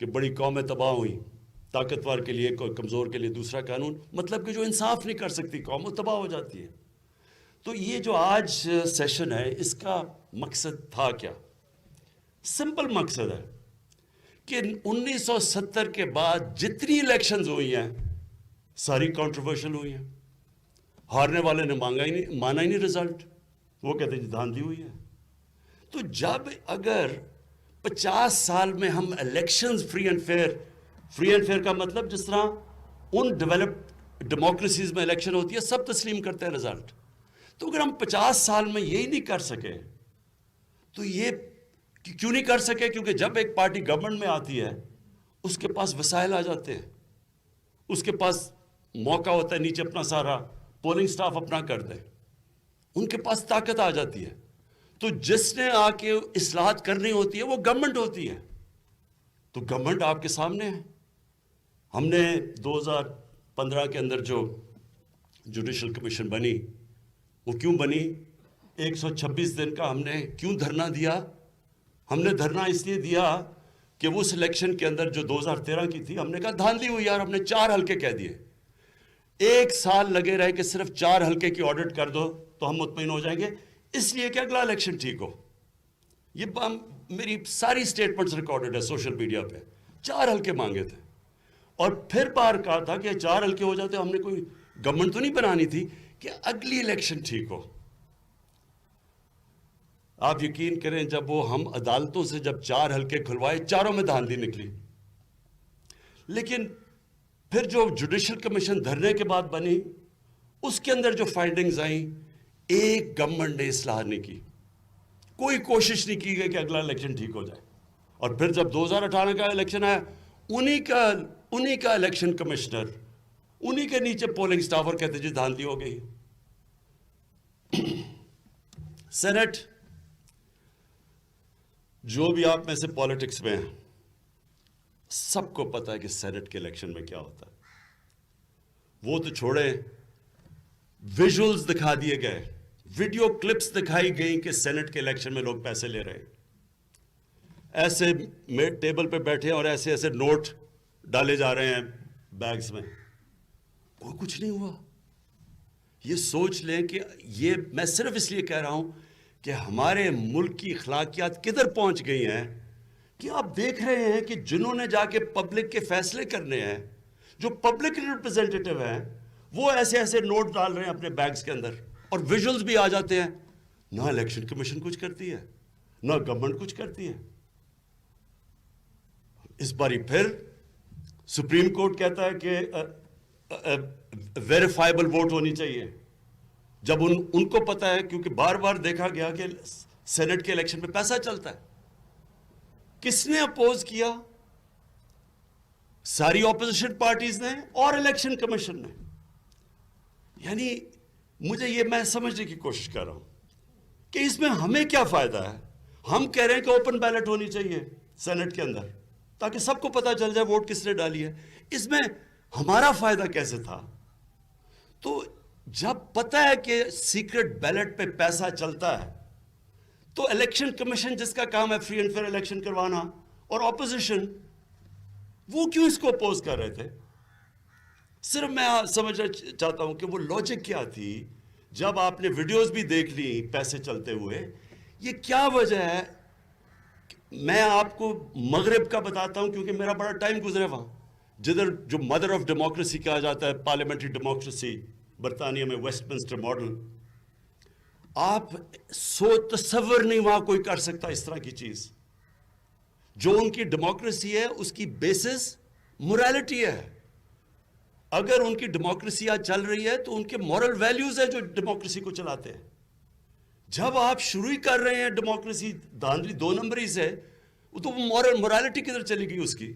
کہ بڑی قومیں تباہ ہوئیں، طاقتور کے لیے کمزور کے لیے دوسرا قانون، مطلب کہ جو انصاف نہیں کر سکتی قوم وہ تباہ ہو جاتی ہے۔ تو یہ جو آج سیشن ہے اس کا مقصد تھا کیا؟ سمپل مقصد ہے کہ 1970 کے بعد جتنی الیکشنز ہوئی ہیں ساری کنٹروورشل ہوئی ہیں، ہارنے والے نے مانا ہی نہیں رزلٹ، وہ کہتے ہیں جی دھاندلی ہوئی ہے۔ تو جب اگر 50 سال میں ہم الیکشنز فری اینڈ فیئر کا مطلب جس طرح ان ڈیولپڈ ڈیموکریسیز میں الیکشن ہوتی ہے سب تسلیم کرتے ہیں رزلٹ، تو اگر ہم 50 سال میں یہی نہیں کر سکے تو یہ کیوں نہیں کر سکے؟ کیونکہ جب ایک پارٹی گورنمنٹ میں آتی ہے اس کے پاس وسائل آ جاتے ہیں، اس کے پاس موقع ہوتا ہے نیچے اپنا سارا پولنگ سٹاف اپنا کر دے، ان کے پاس طاقت آ جاتی ہے۔ تو جس نے آ کے اصلاحات کرنی ہوتی ہے وہ گورنمنٹ ہوتی ہے، تو گورنمنٹ آپ کے سامنے ہے۔ ہم نے 2015 کے اندر جو جوڈیشل کمیشن بنی وہ کیوں بنی؟ 126 دن کا ہم نے کیوں دھرنا دیا؟ ہم نے دھرنا اس لیے دیا کہ وہ سلیکشن کے اندر جو 2013 کی تھی ہم نے کہا دھاندلی ہوئی یار، ہم نے 4 حلقے کہہ دیے، 1 سال لگے رہے کہ صرف 4 حلقے کی آڈٹ کر دو تو ہم مطمئن ہو جائیں گے، اس لیے کہ اگلا الیکشن ٹھیک ہو۔ یہ میری ساری سٹیٹمنٹس ریکارڈڈ ہے سوشل میڈیا پہ، 4 حلقے مانگے تھے، اور پھر بار کہا تھا کہ 4 حلقے ہو جاتے، ہم نے کوئی گورنمنٹ تو نہیں بنانی تھی کہ اگلی الیکشن ٹھیک ہو۔ آپ یقین کریں جب وہ ہم عدالتوں سے جب 4 حلقے کھلوائے 4وں میں دھاندلی نکلی، لیکن پھر جو جوڈیشل کمیشن دھرنے کے بعد بنی اس کے اندر جو فائنڈنگز آئیں، ایک گورنمنٹ نے اصلاح نہیں کی، کوئی کوشش نہیں کی گئی کہ اگلا الیکشن ٹھیک ہو جائے۔ اور پھر جب 2018 کا الیکشن آیا انہی کا الیکشن کمشنر انہی کے نیچے پولنگ سٹاف اور کہتے جی دھاندلی ہو گئی۔ سینٹ، جو بھی آپ میں سے پالیٹکس میں ہیں سب کو پتا ہے کہ سینٹ کے الیکشن میں کیا ہوتا ہے۔ وہ تو چھوڑیں، ویژولز دکھا دیے گئے، ویڈیو کلپس دکھائی گئی کہ سینٹ کے الیکشن میں لوگ پیسے لے رہے ہیں، ایسے ٹیبل پہ بیٹھے اور ایسے ایسے نوٹ ڈالے جا رہے ہیں بیگز میں، کوئی کچھ نہیں ہوا۔ یہ سوچ لیں کہ یہ میں صرف اس لیے کہہ رہا ہوں کہ ہمارے ملک کی اخلاقیات کدھر پہنچ گئی ہیں کہ آپ دیکھ رہے ہیں کہ جنہوں نے جا کے پبلک کے فیصلے کرنے ہیں، جو پبلک ریپرزینٹیٹیو ہیں، وہ ایسے ایسے نوٹ ڈال رہے ہیں اپنے بیگز کے اندر، اور ویژولز بھی آ جاتے ہیں۔ نہ الیکشن کمیشن کچھ کرتی ہے، نہ گورنمنٹ کچھ کرتی ہے۔ اس باری پھر سپریم کورٹ کہتا ہے کہ ویریفائبل ووٹ ہونی چاہیے، جب ان کو پتا ہے، کیونکہ بار بار دیکھا گیا کہ سینٹ کے الیکشن میں پیسہ چلتا ہے۔ کس نے اپوز کیا؟ ساری اپوزیشن پارٹیز نے اور الیکشن کمیشن نے۔ یعنی مجھے یہ میں سمجھنے کی کوشش کر رہا ہوں کہ اس میں ہمیں کیا فائدہ ہے؟ ہم کہہ رہے ہیں کہ اوپن بیلٹ ہونی چاہیے سینٹ کے اندر تاکہ سب کو پتا چل جائے ووٹ کس نے ڈالی ہے، اس میں ہمارا فائدہ کیسے تھا؟ تو جب پتا ہے کہ سیکرٹ بیلٹ پہ پیسہ چلتا ہے تو الیکشن کمیشن جس کا کام ہے فری اینڈ فیئر الیکشن کروانا، اور اپوزیشن وہ کیوں اس کو اپوز کر رہے تھے؟ صرف میں سمجھنا چاہتا ہوں کہ وہ لاجک کیا تھی جب آپ نے ویڈیوز بھی دیکھ لی پیسے چلتے ہوئے، یہ کیا وجہ ہے؟ میں آپ کو مغرب کا بتاتا ہوں کیونکہ میرا بڑا ٹائم گزرے وہاں، جدھر جو مدر آف ڈیموکریسی کہا جاتا ہے، پارلیمنٹری ڈیموکریسی، برطانیہ میں ویسٹ منسٹر ماڈل، آپ تصور نہیں وہاں کوئی کر سکتا اس طرح کی چیز۔ جو ان کی ڈیموکریسی ہے اس کی بیسس موریلٹی ہے۔ اگر ان کی ڈیموکریسی آج چل رہی ہے تو ان کے مورل ویلیوز ہیں جو ڈیموکریسی کو چلاتے ہیں۔ جب آپ شروع ہی کر رہے ہیں ڈیموکریسی دھاندلی 2 نمبری سے، تو مورالٹی کدھر چلی گئی اس کی؟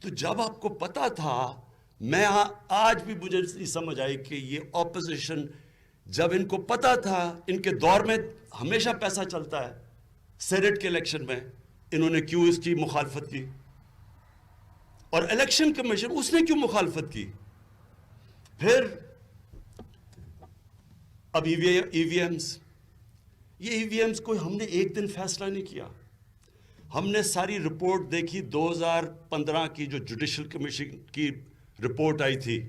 تو جب آپ کو پتا تھا، میں آج بھی مجھے سمجھ آئی کہ یہ اپوزیشن جب ان کو پتا تھا، ان کے دور میں ہمیشہ پیسہ چلتا ہے، سینٹ کے الیکشن میں انہوں نے کیوں اس کی مخالفت کی؟ اور الیکشن کمیشن اس نے کیوں مخالفت کی؟ پھر اب ای وی ایمز، یہ ای وی ایمز کوئی ہم نے ایک دن فیصلہ نہیں کیا، ہم نے ساری رپورٹ دیکھی 2015 کی جو جوڈیشل کمیشن کی رپورٹ آئی تھی،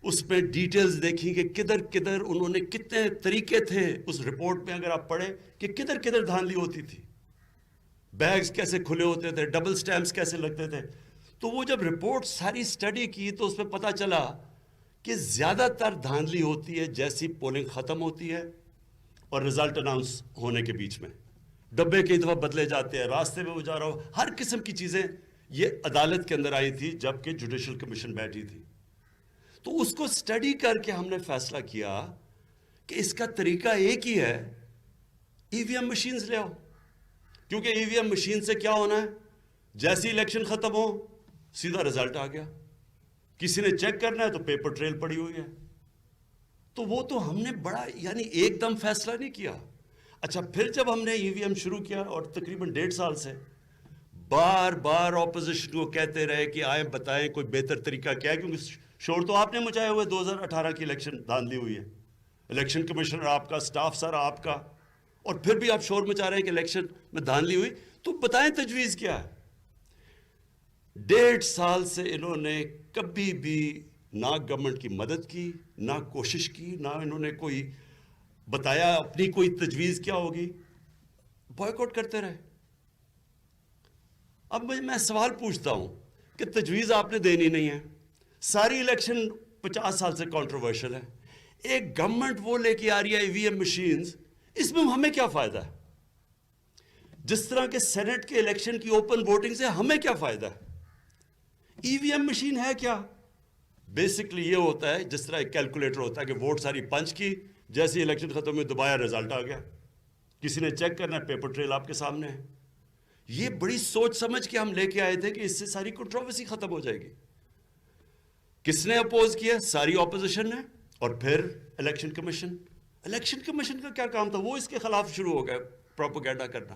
اس میں ڈیٹیلز دیکھی کہ کدھر کدھر انہوں نے کتنے طریقے تھے اس رپورٹ میں، اگر آپ پڑھیں کہ کدھر کدھر دھاندلی ہوتی تھی، بیگز کیسے کھلے ہوتے تھے، ڈبل سٹیمپس کیسے لگتے تھے. تو وہ جب رپورٹ ساری سٹڈی کی تو اس میں پتہ چلا کہ زیادہ تر دھاندلی ہوتی ہے جیسی پولنگ ختم ہوتی ہے اور رزلٹ اناؤنس ہونے کے بیچ میں. ڈبے کئی دفعہ بدلے جاتے ہیں، راستے میں وہ جا رہا ہو، ہر قسم کی چیزیں یہ عدالت کے اندر آئی تھی جب کہ جوڈیشل کمیشن بیٹھی تھی. تو اس کو سٹڈی کر کے ہم نے فیصلہ کیا کہ اس کا طریقہ ایک ہی ہے، ای وی ایم مشینز لے آؤ. کیونکہ ای وی ایم مشین سے کیا ہونا ہے، جیسی الیکشن ختم ہو سیدھا رزلٹ آ گیا. کسی نے چیک کرنا ہے تو پیپر ٹریل پڑی ہوئی ہے. تو وہ تو ہم نے بڑا یعنی ایک دم فیصلہ نہیں کیا. اچھا پھر جب ہم نے ای وی ایم شروع کیا اور تقریباً 1.5 سال سے بار بار اپوزیشن کو کہتے رہے کہ آئیں بتائیں کوئی بہتر طریقہ کیا ہے، کیونکہ شور تو آپ نے مچائے ہوئے 2018 کی الیکشن دھاندلی ہوئی ہے، الیکشن کمشنر آپ کا، سٹاف سارا آپ کا، اور پھر بھی آپ شور مچا رہے ہیں کہ الیکشن میں دھاندلی ہوئی. تو بتائیں تجویز کیا ہے. 1.5 سال سے انہوں نے کبھی بھی نہ گورنمنٹ کی مدد کی، نہ کوشش کی، نہ انہوں نے کوئی بتایا اپنی کوئی تجویز کیا ہوگی، بائیکاٹ کرتے رہے. اب میں سوال پوچھتا ہوں کہ تجویز آپ نے دینی نہیں ہے، ساری الیکشن 50 سال سے کانٹروورشل ہے، ایک گورنمنٹ وہ لے کے آ رہی ہے ای وی ایم مشینز، اس میں ہمیں کیا فائدہ ہے؟ جس طرح کے سینٹ کے الیکشن کی اوپن ووٹنگ سے ہمیں کیا فائدہ ہے؟ ای وی ایم مشین ہے کیا؟ بیسکلی یہ ہوتا ہے جس طرح ایک کیلکولیٹر ہوتا ہے کہ ووٹ ساری پنچ کی، جیسے الیکشن ختم ہوئی دبایا رزلٹ آ گیا. کسی نے چیک کرنا ہے، پیپر ٹریل آپ کے سامنے ہے. یہ بڑی سوچ سمجھ کے ہم لے کے آئے تھے کہ اس سے ساری کنٹروورسی ختم ہو جائے گی. کس نے اپوز کیا؟ ساری اپوزیشن نے. اور پھر الیکشن کمیشن کا کیا کام تھا؟ وہ اس کے خلاف شروع ہو گیا پروپیگنڈا کرنا،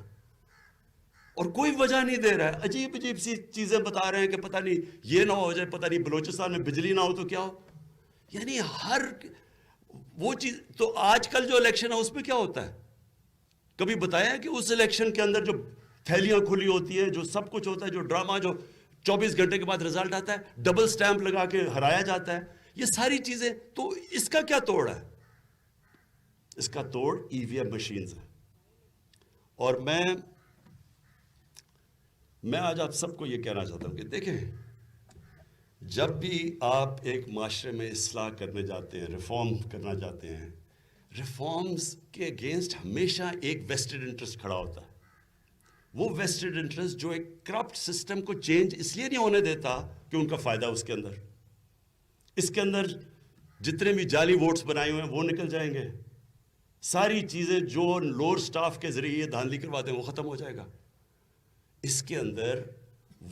اور کوئی وجہ نہیں دے رہا ہے. عجیب عجیب سی چیزیں بتا رہے ہیں کہ پتہ نہیں یہ نہ ہو جائے، پتہ نہیں بلوچستان میں بجلی نہ ہو تو کیا ہو. یعنی ہر وہ چیز. تو آج کل جو الیکشن ہے اس میں کیا ہوتا ہے؟ کبھی بتایا ہے کہ اس الیکشن کے اندر جو تھیلیاں کھلی ہوتی ہے، جو سب کچھ ہوتا ہے، جو ڈرامہ، جو 24 گھنٹے کے بعد رزلٹ آتا ہے، ڈبل سٹیمپ لگا کے ہرایا جاتا ہے، یہ ساری چیزیں. تو اس کا کیا توڑ ہے؟ اس کا توڑ ای وی ایم مشینز ہے. اور میں آج آپ سب کو یہ کہنا چاہتا ہوں کہ دیکھیں، جب بھی آپ ایک معاشرے میں اصلاح کرنے جاتے ہیں، ریفارم کرنا چاہتے ہیں، ریفارمز کے اگینسٹ ہمیشہ ایک ویسٹڈ انٹرسٹ کھڑا ہوتا ہے. وہ ویسٹڈ انٹرسٹ جو ایک کرپٹ سسٹم کو چینج اس لیے نہیں ہونے دیتا کہ ان کا فائدہ اس کے اندر جتنے بھی جعلی ووٹس بنائے ہوئے ہیں وہ نکل جائیں گے. ساری چیزیں جو لوور سٹاف کے ذریعے دھاندلی کرواتے ہیں وہ ختم ہو جائے گا. اس کے اندر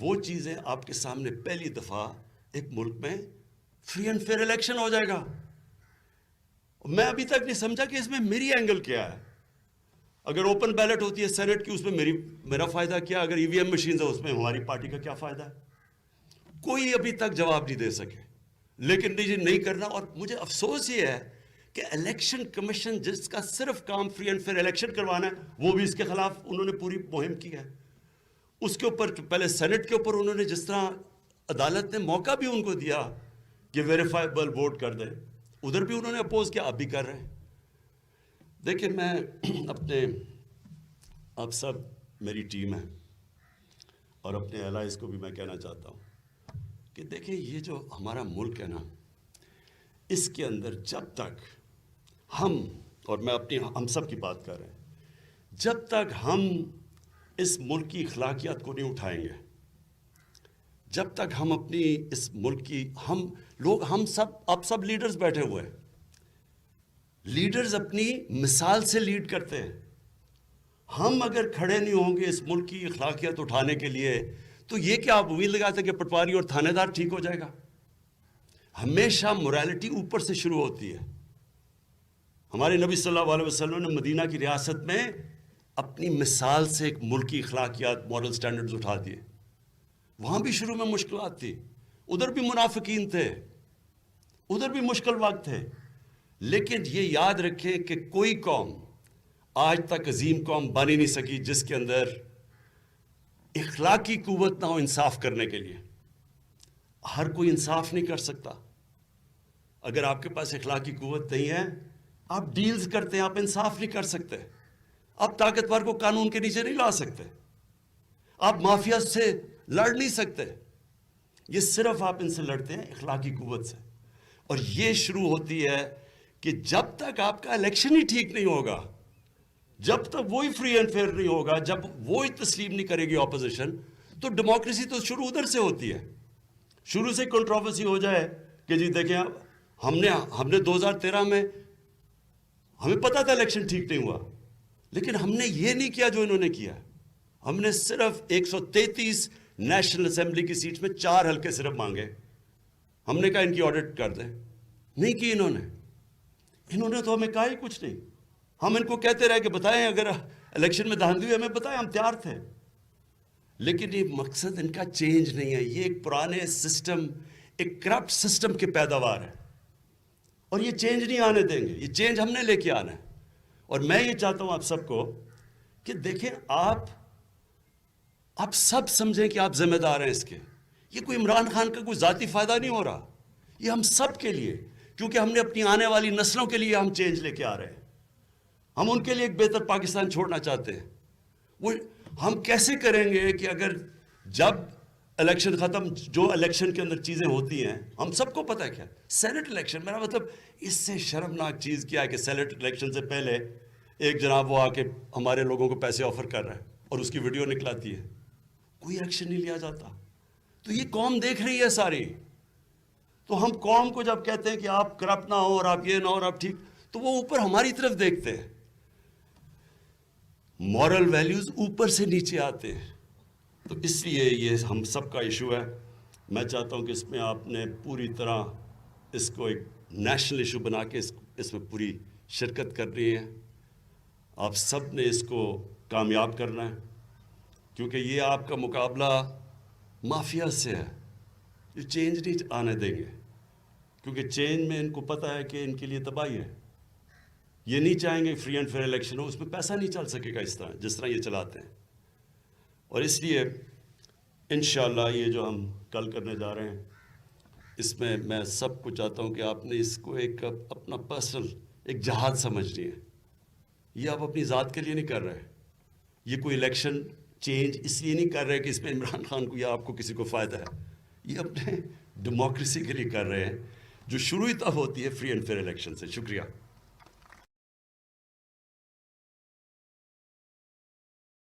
وہ چیزیں آپ کے سامنے پہلی دفعہ ایک ملک میں فری اینڈ فیئر الیکشن ہو جائے گا. میں ابھی تک نہیں سمجھا کہ اس میں میری اینگل کیا ہے. اگر اوپن بیلٹ ہوتی ہے سینٹ کی، اس میں میرا فائدہ کیا؟ اگر ای وی ایم مشینز ہے اس میں ہماری پارٹی کا کیا فائدہ ہے؟ کوئی ابھی تک جواب نہیں دے سکے. لیکن نہیں کرنا. اور مجھے افسوس یہ ہے کہ الیکشن کمیشن جس کا صرف کام فری اینڈ فیئر الیکشن کروانا ہے، وہ بھی اس کے خلاف انہوں نے پوری مہم کی ہے. اس کے اوپر پہلے سینٹ کے اوپر انہوں نے جس طرح عدالت نے موقع بھی ان کو دیا کہ ویریفائبل ووٹ کر دیں، ادھر بھی انہوں نے اپوز کیا، اب بھی کر رہے ہیں. دیکھیں، میں آپ سب میری ٹیم ہے اور اپنے الائز کو بھی میں کہنا چاہتا ہوں کہ دیکھیں، یہ جو ہمارا ملک ہے نا، اس کے اندر جب تک اور میں ہم سب کی بات کر رہے ہیں، جب تک ہم اس ملک کی اخلاقیات کو نہیں اٹھائیں گے، جب تک ہم اپنی اس ملک کی ہم سب لیڈرز بیٹھے ہوئے ہیں، لیڈرز اپنی مثال سے لیڈ کرتے ہیں. ہم اگر کھڑے نہیں ہوں گے اس ملک کی اخلاقیات اٹھانے کے لیے، تو یہ کیا آپ امید لگاتے ہیں کہ پٹواری اور تھانے دار ٹھیک ہو جائے گا؟ ہمیشہ موریلٹی اوپر سے شروع ہوتی ہے. ہمارے نبی صلی اللہ علیہ وسلم نے مدینہ کی ریاست میں اپنی مثال سے ایک ملکی اخلاقیات، مورل سٹینڈرڈز اٹھا دیے. وہاں بھی شروع میں مشکلات تھی، ادھر بھی منافقین تھے، ادھر بھی مشکل وقت تھے. لیکن یہ یاد رکھیں کہ کوئی قوم آج تک عظیم قوم بن ہی نہیں سکی جس کے اندر اخلاقی قوت نہ ہو انصاف کرنے کے لیے. ہر کوئی انصاف نہیں کر سکتا. اگر آپ کے پاس اخلاقی قوت نہیں ہے، آپ ڈیلز کرتے ہیں، آپ انصاف نہیں کر سکتے. آپ طاقتور کو قانون کے نیچے نہیں لا سکتے. آپ مافیا سے لڑ نہیں سکتے. یہ صرف آپ ان سے لڑتے ہیں اخلاقی قوت سے. اور یہ شروع ہوتی ہے کہ جب تک آپ کا الیکشن ہی ٹھیک نہیں ہوگا، جب تک وہی فری اینڈ فیئر نہیں ہوگا، جب وہی تسلیم نہیں کرے گی اپوزیشن، تو ڈیموکریسی تو شروع ادھر سے ہوتی ہے. شروع سے کنٹروورسی ہو جائے کہ جی دیکھیں ہم نے 2013 میں ہمیں پتا تھا الیکشن ٹھیک نہیں ہوا، لیکن ہم نے یہ نہیں کیا جو انہوں نے کیا. ہم نے صرف 133 نیشنل اسمبلی کی سیٹ میں 4 حلقے صرف مانگے. ہم نے کہا ان کی آڈٹ کر دیں، نہیں کی انہوں نے تو ہمیں کہا ہی کچھ نہیں. ہم ان کو کہتے رہے کہ بتائیں اگر الیکشن میں دھاندلی ہوئی ہمیں بتائیں، ہم تیار تھے. لیکن یہ مقصد ان کا چینج نہیں ہے. یہ ایک پرانے سسٹم، ایک کرپٹ سسٹم کی پیداوار ہے، اور یہ چینج نہیں آنے دیں گے. یہ چینج ہم نے لے کے آنا ہے. اور میں یہ چاہتا ہوں آپ سب کو کہ دیکھیں آپ سب سمجھیں کہ آپ ذمہ دار ہیں اس کے. یہ کوئی عمران خان کا کوئی ذاتی فائدہ نہیں ہو رہا، یہ ہم سب کے لیے، کیونکہ ہم نے اپنی آنے والی نسلوں کے لیے ہم چینج لے کے آ رہے ہیں. ہم ان کے لیے ایک بہتر پاکستان چھوڑنا چاہتے ہیں. وہ ہم کیسے کریں گے کہ اگر جب الیکشن ختم، جو الیکشن کے اندر چیزیں ہوتی ہیں ہم سب کو پتہ ہے کیا سینٹ الیکشن، میرا مطلب اس سے شرمناک چیز کیا ہے کہ سینٹ الیکشن سے پہلے ایک جناب وہ آ کے ہمارے لوگوں کو پیسے آفر کر رہا ہے اور اس کی ویڈیو نکلاتی ہے، کوئی ایکشن نہیں لیا جاتا. تو یہ قوم دیکھ رہی ہے ساری. تو ہم قوم کو جب کہتے ہیں کہ آپ کرپٹ نہ ہو اور آپ یہ نہ ہو اور آپ ٹھیک، تو وہ اوپر ہماری طرف دیکھتے ہیں. مورل ویلیوز اوپر سے نیچے آتے ہیں. تو اس لیے یہ ہم سب کا ایشو ہے. میں چاہتا ہوں کہ اس میں آپ نے پوری طرح اس کو ایک نیشنل ایشو بنا کے اس میں پوری شرکت کرنی ہے. آپ سب نے اس کو کامیاب کرنا ہے، کیونکہ یہ آپ کا مقابلہ مافیا سے ہے. یہ چینج نہیں آنے دیں گے، کیونکہ چینج میں ان کو پتہ ہے کہ ان کے لیے تباہی ہے. یہ نہیں چاہیں گے فری اینڈ فیئر الیکشن ہو، اس میں پیسہ نہیں چل سکے گا اس طرح جس طرح یہ چلاتے ہیں. اور اس لیے انشاءاللہ یہ جو ہم کل کرنے جا رہے ہیں، اس میں سب کو چاہتا ہوں کہ آپ نے اس کو ایک اپنا پرسنل ایک جہاد سمجھنی ہے. یہ آپ اپنی ذات کے لیے نہیں کر رہے. یہ کوئی الیکشن چینج اس لیے نہیں کر رہے کہ اس میں عمران خان کو یا آپ کو کسی کو فائدہ ہے. یہ اپنے ڈیموکریسی کے لیے کر رہے ہیں، جو شروع ہی تب ہوتی ہے فری اینڈ فیئر الیکشن سے. شکریہ.